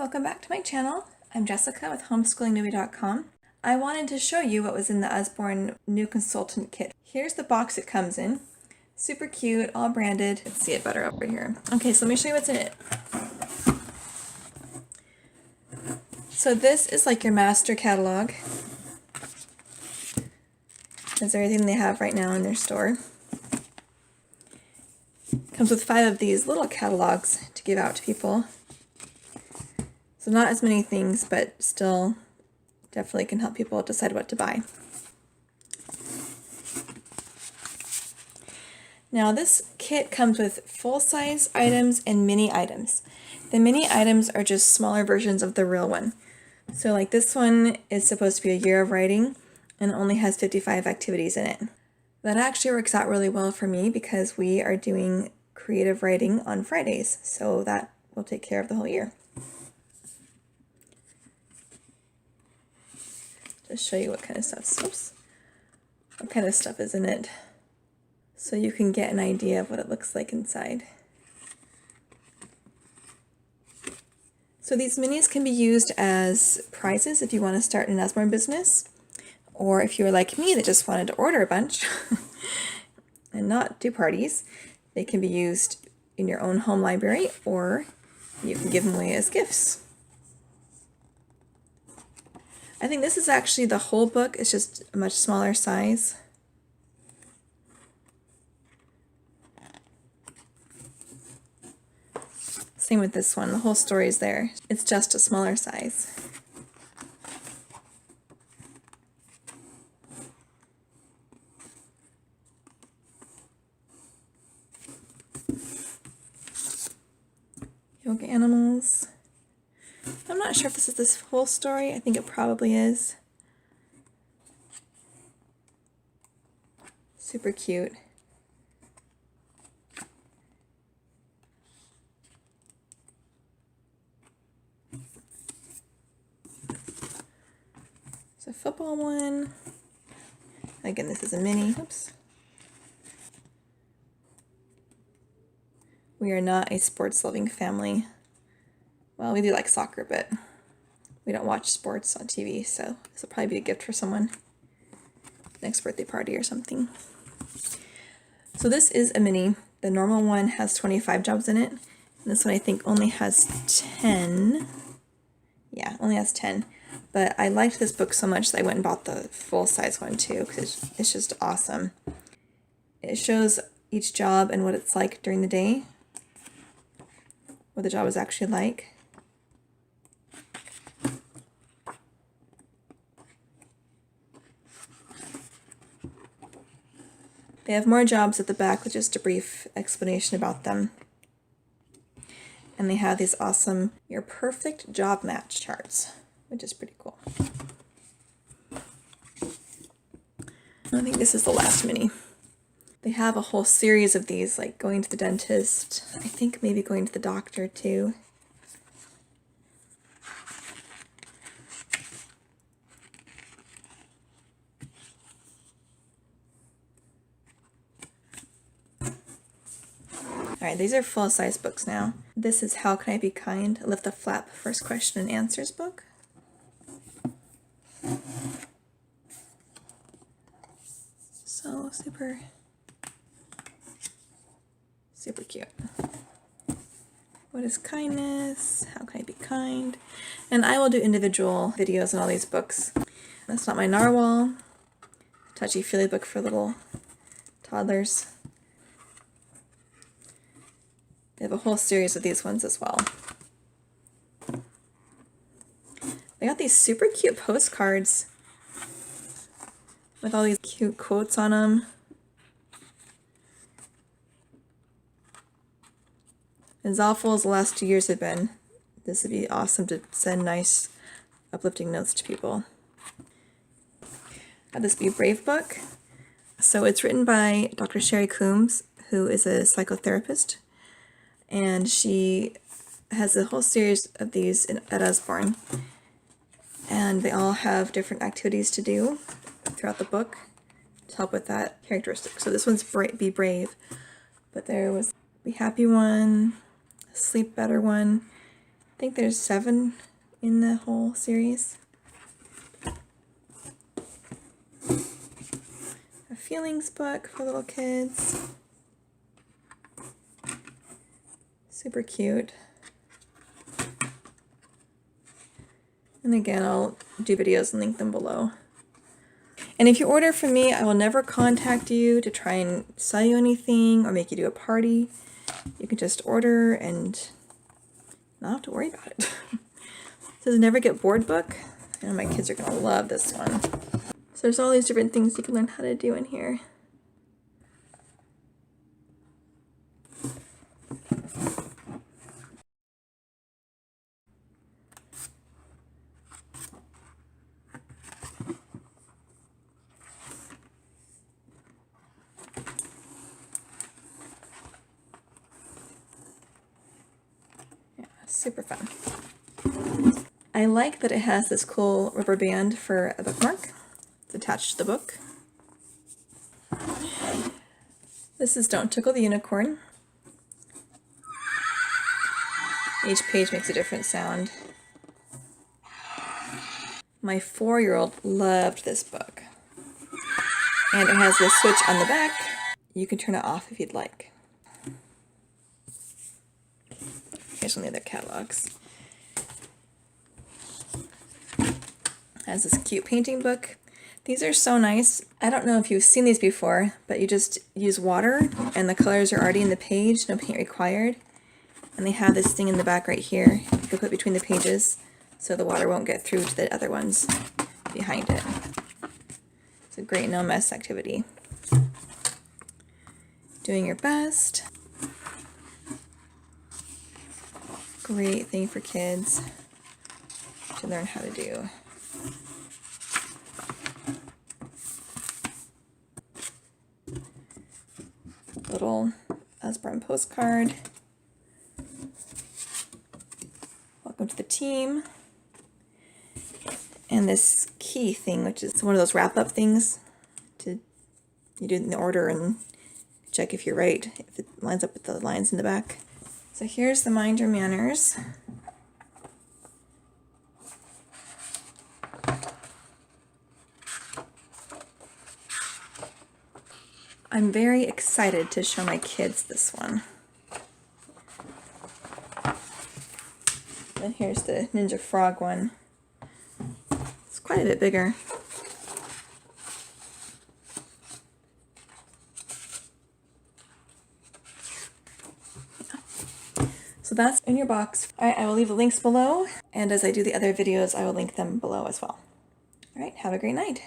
Welcome back to my channel. I'm Jessica with homeschoolingnoobie.com. I wanted to show you what was in the Usborne new consultant kit. Here's the box it comes in. Super cute, all branded. Let's see it better over here. Okay, so let me show you what's in it. So this is like your master catalog. That's everything they have right now in their store. Comes with 5 of these little catalogs to give out to people. So not as many things, but still definitely can help people decide what to buy. Now this kit comes with full-size items and mini items. The mini items are just smaller versions of the real one. So like this one is supposed to be a year of writing and only has 55 activities in it. That actually works out really well for me because we are doing creative writing on Fridays, so that will take care of the whole year. Just show you what kind of stuff is in it, so you can get an idea of what it looks like inside. So these minis can be used as prizes if you want to start an Usborne business, or if you're like me that just wanted to order a bunch and not do parties, they can be used in your own home library, or you can give them away as gifts. I think this is actually the whole book. It's just a much smaller size. Same with this one. The whole story is there. It's just a smaller size. Yoga animals. I'm not sure if this is this whole story. I think it probably is. Super cute. It's a football one. Again, this is a mini. Oops. We are not a sports-loving family. Well, we do like soccer, but we don't watch sports on TV, so this will probably be a gift for someone. Next birthday party or something. So this is a mini. The normal one has 25 jobs in it. And this one I think only has 10. Yeah, only has 10. But I liked this book so much that I went and bought the full-size one too, because it's just awesome. It shows each job and what it's like during the day, what the job is actually like. They have more jobs at the back with just a brief explanation about them. And they have these awesome Your Perfect Job Match charts, which is pretty cool. I think this is the last mini. They have a whole series of these, like going to the dentist. I think maybe going to the doctor too. Alright, these are full-size books now. This is How Can I Be Kind? Lift the Flap First Question and Answers book. So super cute. What is kindness? How can I be kind? And I will do individual videos on all these books. That's Not My Narwhal. Touchy-feely book for little toddlers. They have a whole series of these ones as well. They got these super cute postcards with all these cute quotes on them. As awful as the last 2 years have been, this would be awesome to send nice, uplifting notes to people. Got this Be Brave book. So it's written by Dr. Sherry Coombs, who is a psychotherapist. And she has a whole series of these at Usborne. And they all have different activities to do throughout the book to help with that characteristic. So this one's Be Brave, but there was Be Happy one, Sleep Better one, think there's 7 in the whole series. A feelings book for little kids. Super cute. And again, I'll do videos and link them below. And if you order from me, I will never contact you to try and sell you anything or make you do a party. You can just order and not have to worry about it. It says Never Get Bored book. I know my kids are going to love this one. So there's all these different things you can learn how to do in here. Super fun. I like that it has this cool rubber band for a bookmark. It's attached to the book. This is Don't Tickle the Unicorn. Each page makes a different sound. My 4-year-old loved this book. And it has this switch on the back. You can turn it off if you'd like. Here's one of the other catalogs. It has this cute painting book. These are so nice. I don't know if you've seen these before, but you just use water and the colors are already in the page, no paint required. And they have this thing in the back right here you can put between the pages so the water won't get through to the other ones behind it. It's a great no mess activity. Doing your best. Great thing for kids to learn how to do. Little Usborne postcard. Welcome to the team. And this key thing, which is one of those wrap-up things. You do it in the order and check if you're right, if it lines up with the lines in the back. So here's the Mind Your Manners. I'm very excited to show my kids this one. And here's the Ninja Frog one. It's quite a bit bigger. So that's in your box. All right, I will leave the links below, and as I do the other videos, I will link them below as well. All right, have a great night.